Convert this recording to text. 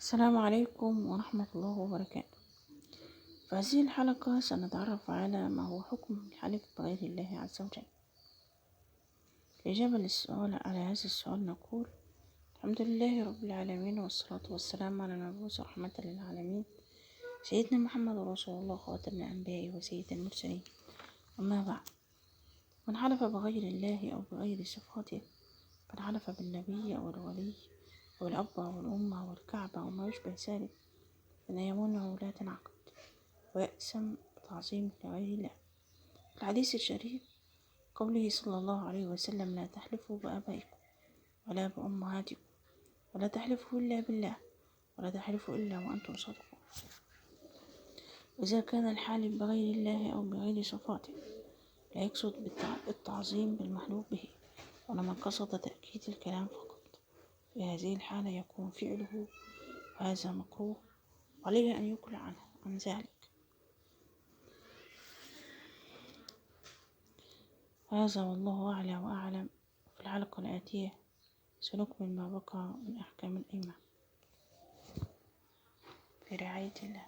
السلام عليكم ورحمة الله وبركاته. في هذه الحلقة سنتعرف على ما هو حكم الحلف بغير الله عز وجل. الإجابة على هذا السؤال نقول: الحمد لله رب العالمين، والصلاة والسلام على المبعوث رحمة للعالمين سيدنا محمد رسول الله، خاتم الأنبياء وسيد المرسلين. أما بعد، من حلف بغير الله أو بغير صفاته من حلف بالنبي أو الولي أو الأب أو الأم أو الكعبة أو ما يشبه ذلك، فإن يمنه لا تنعقد ويأسم بتعظيم لغير الله. الحديث الشريف قوله صلى الله عليه وسلم: لا تحلفوا بآبائكم ولا بأمهاتكم ولا تحلفوا إلا بالله ولا تحلفوا إلا وأنتم صادقون. وإذا كان الحالف بغير الله أو بغير صفاته لا يقصد التعظيم بالمحلوف به، وإنما قصد تأكيد الكلام فقط، في هذه الحالة يكون فعله هذا مكروه، وعليه أن يقلع عنه عن ذلك. هذا والله أعلى وأعلم. في الحلقة الآتية سنكمل ما بقى من أحكام الإيمان، في رعاية الله.